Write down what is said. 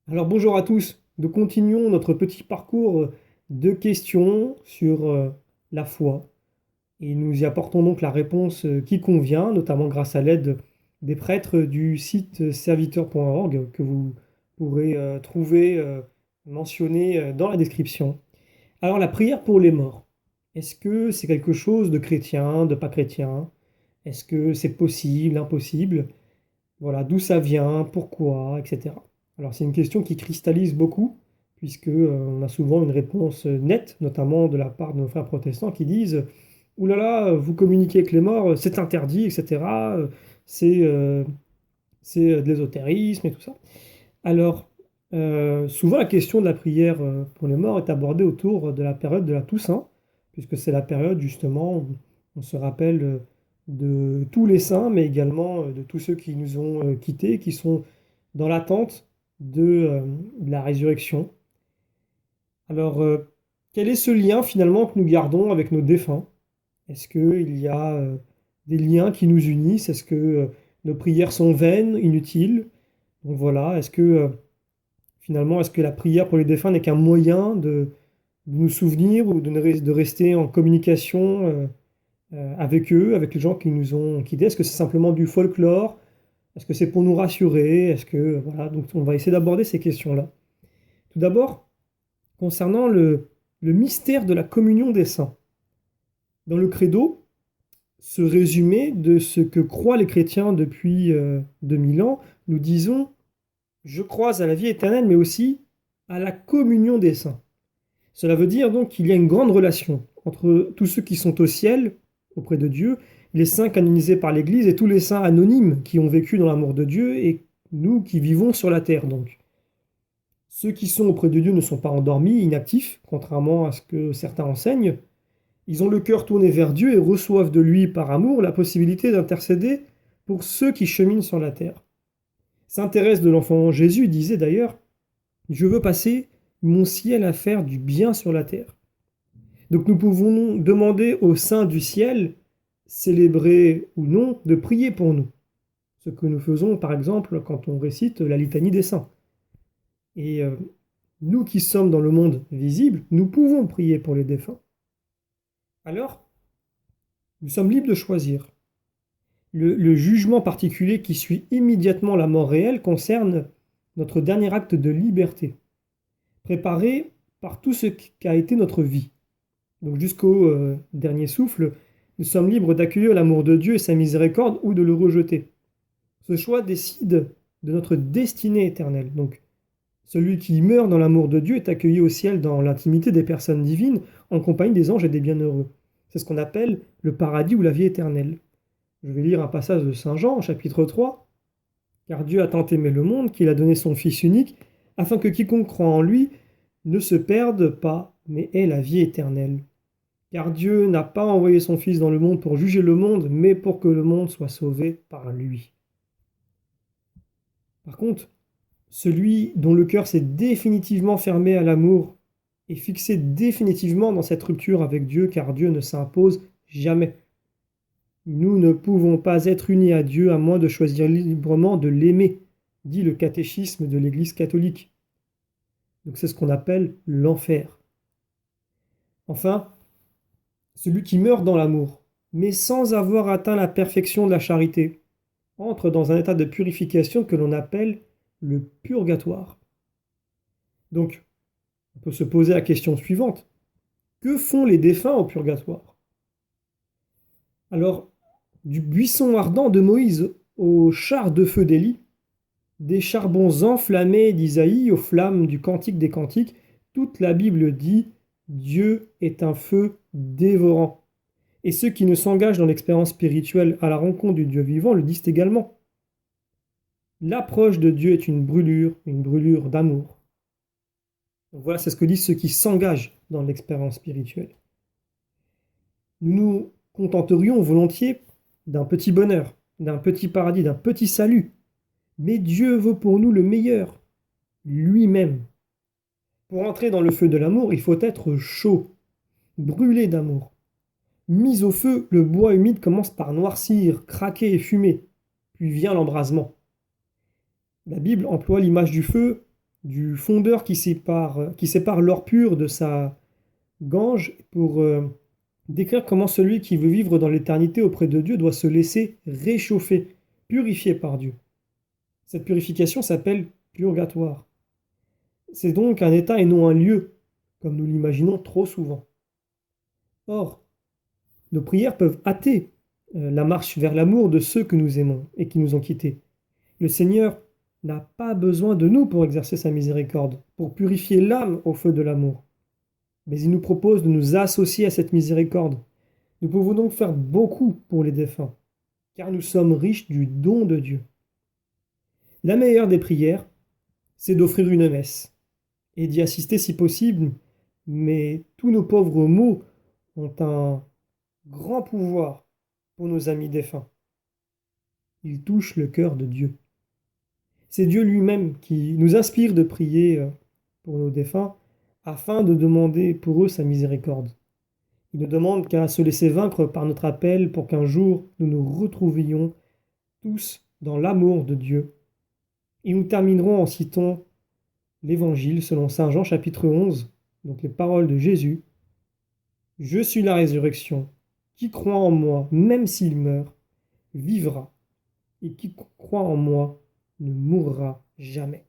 Alors bonjour à tous, nous continuons notre petit parcours de questions sur la foi et nous y apportons donc la réponse qui convient, notamment grâce à l'aide des prêtres du site serviteur.org que vous pourrez trouver mentionné dans la description. Alors la prière pour les morts, est-ce que c'est quelque chose de chrétien, de pas chrétien? Est-ce que c'est possible, impossible? Voilà, d'où ça vient, pourquoi, etc. Alors c'est une question qui cristallise beaucoup, puisque on a souvent une réponse nette, notamment de la part de nos frères protestants qui disent: «Ouh là là, vous communiquez avec les morts, c'est interdit, etc. C'est euh, c'est de l'ésotérisme et tout ça.» Alors, souvent la question de la prière pour les morts est abordée autour de la période de la Toussaint, puisque c'est la période justement où on se rappelle de tous les saints, mais également de tous ceux qui nous ont quittés, qui sont dans l'attente de la résurrection. Alors, quel est ce lien finalement que nous gardons avec nos défunts? Est-ce qu'il y a des liens qui nous unissent? Est-ce que nos prières sont vaines, inutiles? Donc voilà, est-ce que finalement, est-ce que la prière pour les défunts n'est qu'un moyen de nous souvenir ou de rester en communication avec eux, avec les gens qui nous ont quittés? Est-ce que c'est simplement du folklore? Est-ce que c'est pour nous rassurer? Est-ce que voilà, donc on va essayer d'aborder ces questions-là. Tout d'abord, concernant le mystère de la communion des saints. Dans le credo, ce résumé de ce que croient les chrétiens depuis 2000 ans, nous disons: je crois à la vie éternelle, mais aussi à la communion des saints. Cela veut dire donc qu'il y a une grande relation entre tous ceux qui sont au ciel, auprès de Dieu, les saints canonisés par l'Église et tous les saints anonymes qui ont vécu dans l'amour de Dieu et nous qui vivons sur la terre donc. Ceux qui sont auprès de Dieu ne sont pas endormis, inactifs, contrairement à ce que certains enseignent. Ils ont le cœur tourné vers Dieu et reçoivent de lui par amour la possibilité d'intercéder pour ceux qui cheminent sur la terre. Saint Thérèse de l'Enfant Jésus disait d'ailleurs: je veux passer mon ciel à faire du bien sur la terre. Donc nous pouvons demander aux saints du ciel, célébrés ou non, de prier pour nous. Ce que nous faisons par exemple quand on récite la litanie des saints. Et nous qui sommes dans le monde visible, nous pouvons prier pour les défunts. Alors, nous sommes libres de choisir. Le jugement particulier qui suit immédiatement la mort réelle concerne notre dernier acte de liberté, préparé par tout ce qu'a été notre vie. Donc jusqu'au dernier souffle, nous sommes libres d'accueillir l'amour de Dieu et sa miséricorde ou de le rejeter. Ce choix décide de notre destinée éternelle. Donc celui qui meurt dans l'amour de Dieu est accueilli au ciel dans l'intimité des personnes divines en compagnie des anges et des bienheureux. C'est ce qu'on appelle le paradis ou la vie éternelle. Je vais lire un passage de Saint Jean, chapitre 3. Car Dieu a tant aimé le monde qu'il a donné son Fils unique, afin que quiconque croit en lui ne se perde pas, mais ait la vie éternelle. Car Dieu n'a pas envoyé son Fils dans le monde pour juger le monde, mais pour que le monde soit sauvé par lui. Par contre, celui dont le cœur s'est définitivement fermé à l'amour est fixé définitivement dans cette rupture avec Dieu, car Dieu ne s'impose jamais. Nous ne pouvons pas être unis à Dieu à moins de choisir librement de l'aimer, dit le catéchisme de l'Église catholique. Donc c'est ce qu'on appelle l'enfer. Enfin, celui qui meurt dans l'amour, mais sans avoir atteint la perfection de la charité, entre dans un état de purification que l'on appelle le purgatoire. Donc, on peut se poser la question suivante. Que font les défunts au purgatoire? Alors, du buisson ardent de Moïse au char de feu d'Élie, des charbons enflammés d'Isaïe aux flammes du Cantique des Cantiques, toute la Bible dit: Dieu est un feu dévorant. Et ceux qui ne s'engagent dans l'expérience spirituelle à la rencontre du Dieu vivant le disent également. L'approche de Dieu est une brûlure d'amour. Donc voilà, c'est ce que disent ceux qui s'engagent dans l'expérience spirituelle. Nous nous contenterions volontiers d'un petit bonheur, d'un petit paradis, d'un petit salut. Mais Dieu veut pour nous le meilleur, lui-même. Pour entrer dans le feu de l'amour, il faut être chaud, brûlé d'amour. Mis au feu, le bois humide commence par noircir, craquer et fumer, puis vient l'embrasement. La Bible emploie l'image du feu du fondeur qui sépare l'or pur de sa gange pour décrire comment celui qui veut vivre dans l'éternité auprès de Dieu doit se laisser réchauffer, purifier par Dieu. Cette purification s'appelle purgatoire. C'est donc un état et non un lieu, comme nous l'imaginons trop souvent. Or, nos prières peuvent hâter la marche vers l'amour de ceux que nous aimons et qui nous ont quittés. Le Seigneur n'a pas besoin de nous pour exercer sa miséricorde, pour purifier l'âme au feu de l'amour. Mais il nous propose de nous associer à cette miséricorde. Nous pouvons donc faire beaucoup pour les défunts, car nous sommes riches du don de Dieu. La meilleure des prières, c'est d'offrir une messe et d'y assister si possible, mais tous nos pauvres mots ont un grand pouvoir pour nos amis défunts. Ils touchent le cœur de Dieu. C'est Dieu lui-même qui nous inspire de prier pour nos défunts afin de demander pour eux sa miséricorde. Il ne demande qu'à se laisser vaincre par notre appel pour qu'un jour nous nous retrouvions tous dans l'amour de Dieu. Et nous terminerons en citant l'Évangile selon Saint Jean chapitre 11, donc les paroles de Jésus. Je suis la résurrection. Qui croit en moi, même s'il meurt, vivra. Et qui croit en moi ne mourra jamais.